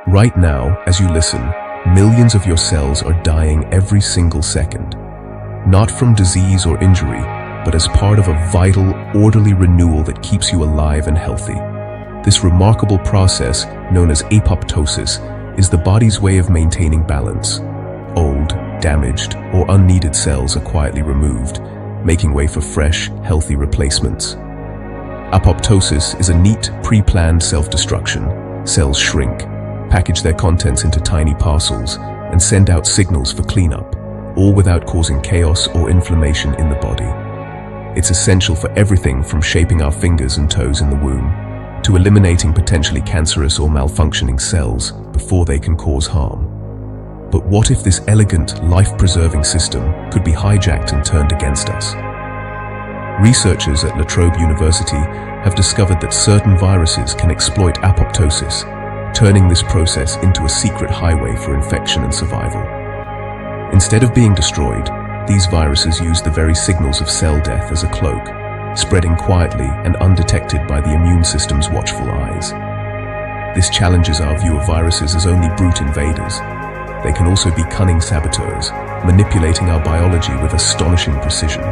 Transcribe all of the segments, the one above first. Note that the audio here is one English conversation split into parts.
Right now, as you listen, millions of your cells are dying every single second. Not from disease or injury, but as part of a vital, orderly renewal that keeps you alive and healthy. This remarkable process, known as apoptosis, is the body's way of maintaining balance. Old, damaged, or unneeded cells are quietly removed, making way for fresh, healthy replacements. Apoptosis is a neat, pre-planned self-destruction. Cells shrink, package their contents into tiny parcels, and send out signals for cleanup, all without causing chaos or inflammation in the body. It's essential for everything from shaping our fingers and toes in the womb, to eliminating potentially cancerous or malfunctioning cells before they can cause harm. But what if this elegant, life-preserving system could be hijacked and turned against us? Researchers at Trobe University have discovered that certain viruses can exploit apoptosis, turning this process into a secret highway for infection and survival. Instead of being destroyed, these viruses use the very signals of cell death as a cloak, spreading quietly and undetected by the immune system's watchful eyes. This challenges our view of viruses as only brute invaders. They can also be cunning saboteurs, manipulating our biology with astonishing precision.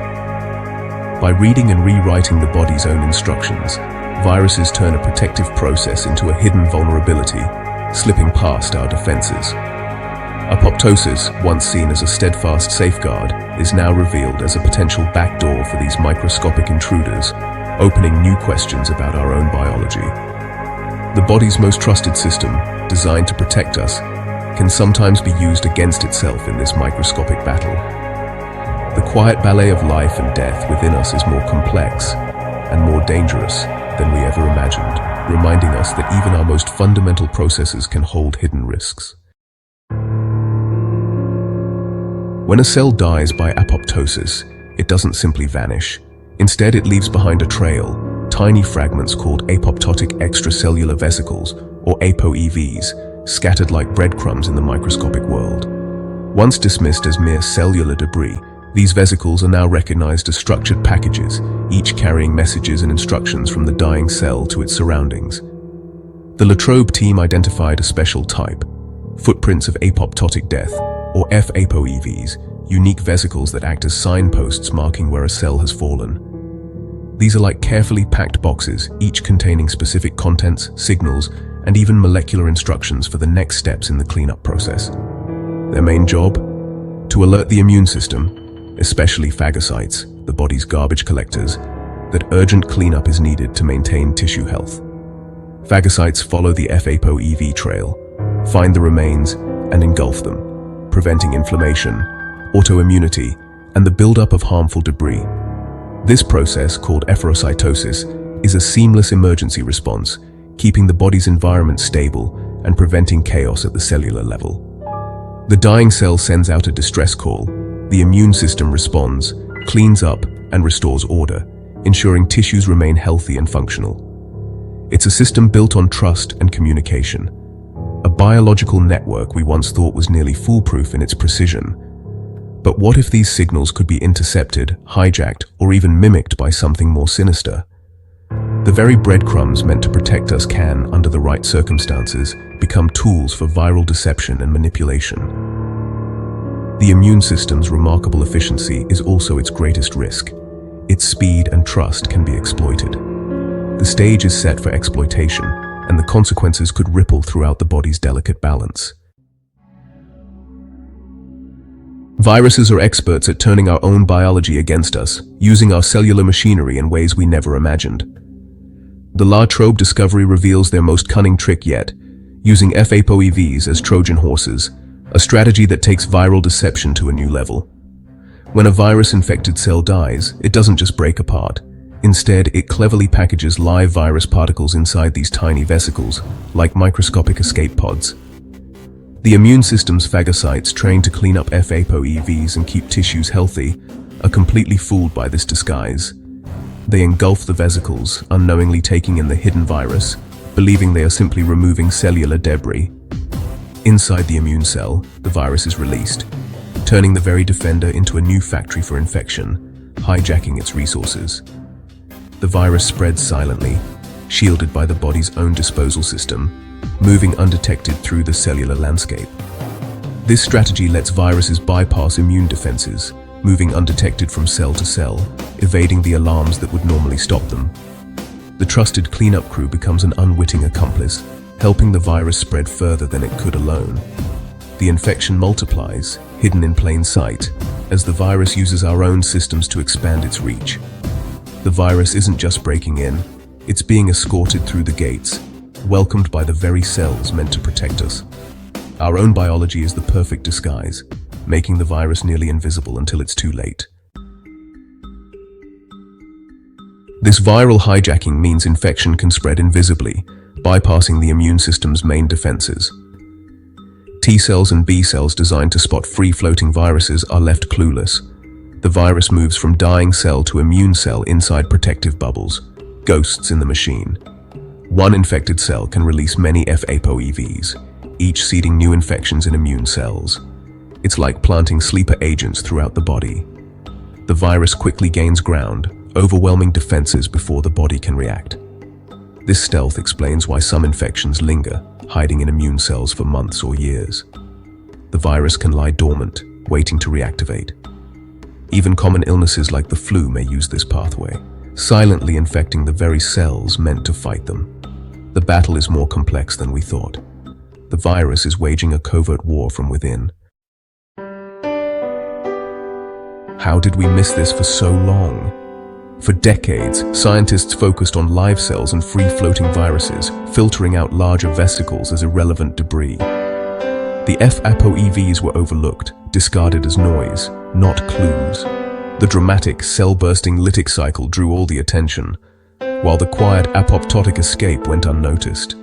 By reading and rewriting the body's own instructions, viruses turn a protective process into a hidden vulnerability, slipping past our defenses. Apoptosis, once seen as a steadfast safeguard, is now revealed as a potential backdoor for these microscopic intruders, opening new questions about our own biology. The body's most trusted system, designed to protect us, can sometimes be used against itself in this microscopic battle. The quiet ballet of life and death within us is more complex and more dangerous than we ever imagined, reminding us that even our most fundamental processes can hold hidden risks. When a cell dies by apoptosis, it doesn't simply vanish. Instead, it leaves behind a trail, tiny fragments called apoptotic extracellular vesicles, or ApoEVs, scattered like breadcrumbs in the microscopic world. Once dismissed as mere cellular debris, these vesicles are now recognized as structured packages, each carrying messages and instructions from the dying cell to its surroundings. The La Trobe team identified a special type, footprints of apoptotic death, or F-ApoEVs, unique vesicles that act as signposts marking where a cell has fallen. These are like carefully packed boxes, each containing specific contents, signals, and even molecular instructions for the next steps in the cleanup process. Their main job? To alert the immune system, especially phagocytes, the body's garbage collectors, that urgent cleanup is needed to maintain tissue health. Phagocytes follow the F-ApoEV trail, find the remains, and engulf them, preventing inflammation, autoimmunity, and the buildup of harmful debris. This process, called efferocytosis, is a seamless emergency response, keeping the body's environment stable and preventing chaos at the cellular level. The dying cell sends out a distress call. The immune system responds, cleans up, and restores order, ensuring tissues remain healthy and functional. It's a system built on trust and communication, a biological network we once thought was nearly foolproof in its precision. But what if these signals could be intercepted, hijacked, or even mimicked by something more sinister? The very breadcrumbs meant to protect us can, under the right circumstances, become tools for viral deception and manipulation. The immune system's remarkable efficiency is also its greatest risk. Its speed and trust can be exploited. The stage is set for exploitation, and the consequences could ripple throughout the body's delicate balance. Viruses are experts at turning our own biology against us, using our cellular machinery in ways we never imagined. The La Trobe discovery reveals their most cunning trick yet, using FApoEVs as Trojan horses, a strategy that takes viral deception to a new level. When a virus-infected cell dies, it doesn't just break apart. Instead, it cleverly packages live virus particles inside these tiny vesicles, like microscopic escape pods. The immune system's phagocytes, trained to clean up FApoEVs and keep tissues healthy, are completely fooled by this disguise. They engulf the vesicles, unknowingly taking in the hidden virus, believing they are simply removing cellular debris. Inside the immune cell, the virus is released, turning the very defender into a new factory for infection, hijacking its resources. The virus spreads silently, shielded by the body's own disposal system, moving undetected through the cellular landscape. This strategy lets viruses bypass immune defenses, moving undetected from cell to cell, evading the alarms that would normally stop them. The trusted cleanup crew becomes an unwitting accomplice, helping the virus spread further than it could alone. The infection multiplies, hidden in plain sight, as the virus uses our own systems to expand its reach. The virus isn't just breaking in, it's being escorted through the gates, welcomed by the very cells meant to protect us. Our own biology is the perfect disguise, making the virus nearly invisible until it's too late. This viral hijacking means infection can spread invisibly, bypassing the immune system's main defenses. T cells and B cells designed to spot free-floating viruses are left clueless. The virus moves from dying cell to immune cell inside protective bubbles, ghosts in the machine. One infected cell can release many F-ApoEVs, each seeding new infections in immune cells. It's like planting sleeper agents throughout the body. The virus quickly gains ground, overwhelming defenses before the body can react. This stealth explains why some infections linger, hiding in immune cells for months or years. The virus can lie dormant, waiting to reactivate. Even common illnesses like the flu may use this pathway, silently infecting the very cells meant to fight them. The battle is more complex than we thought. The virus is waging a covert war from within. How did we miss this for so long? For decades, scientists focused on live cells and free-floating viruses, filtering out larger vesicles as irrelevant debris. The F-ApoEVs were overlooked, discarded as noise, not clues. The dramatic, cell-bursting lytic cycle drew all the attention, while the quiet apoptotic escape went unnoticed.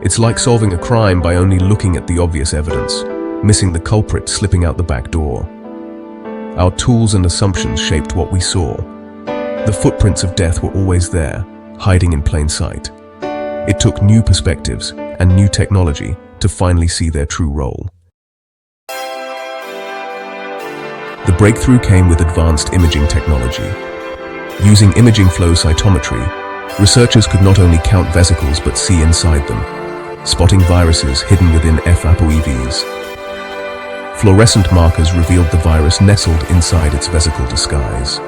It's like solving a crime by only looking at the obvious evidence, missing the culprit slipping out the back door. Our tools and assumptions shaped what we saw. The footprints of death were always there, hiding in plain sight. It took new perspectives and new technology to finally see their true role. The breakthrough came with advanced imaging technology. Using imaging flow cytometry, researchers could not only count vesicles but see inside them, spotting viruses hidden within F-ApoEVs. Fluorescent markers revealed the virus nestled inside its vesicle disguise.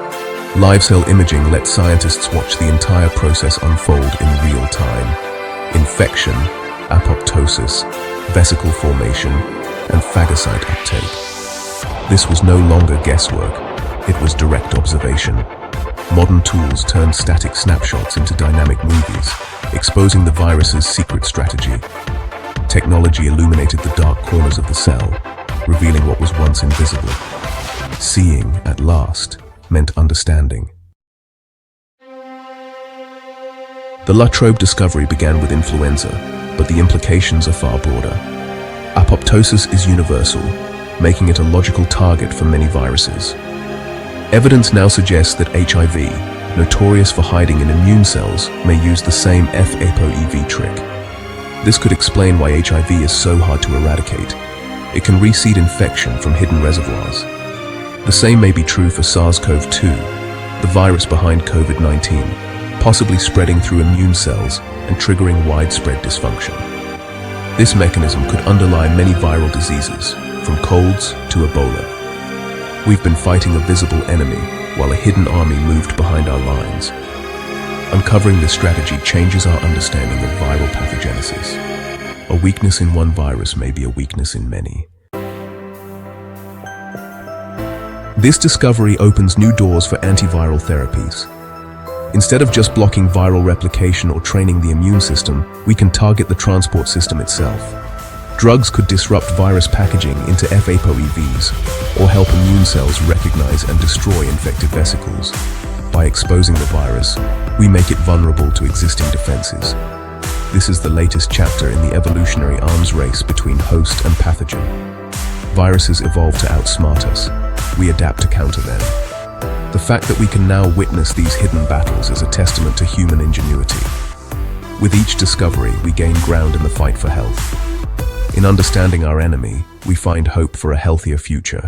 Live cell imaging let scientists watch the entire process unfold in real time. Infection, apoptosis, vesicle formation, and phagocyte uptake. This was no longer guesswork, it was direct observation. Modern tools turned static snapshots into dynamic movies, exposing the virus's secret strategy. Technology illuminated the dark corners of the cell, revealing what was once invisible. Seeing, at last, meant understanding. The Trobe discovery began with influenza, but the implications are far broader. Apoptosis is universal, making it a logical target for many viruses. Evidence now suggests that HIV, notorious for hiding in immune cells, may use the same F-ApoEV trick. This could explain why HIV is so hard to eradicate. It can reseed infection from hidden reservoirs. The same may be true for SARS-CoV-2, the virus behind COVID-19, possibly spreading through immune cells and triggering widespread dysfunction. This mechanism could underlie many viral diseases, from colds to Ebola. We've been fighting a visible enemy, while a hidden army moved behind our lines. Uncovering this strategy changes our understanding of viral pathogenesis. A weakness in one virus may be a weakness in many. This discovery opens new doors for antiviral therapies. Instead of just blocking viral replication or training the immune system, we can target the transport system itself. Drugs could disrupt virus packaging into F-ApoEVs or help immune cells recognize and destroy infected vesicles. By exposing the virus, we make it vulnerable to existing defenses. This is the latest chapter in the evolutionary arms race between host and pathogen. Viruses evolve to outsmart us. We adapt to counter them. The fact that we can now witness these hidden battles is a testament to human ingenuity. With each discovery, we gain ground in the fight for health. In understanding our enemy, we find hope for a healthier future.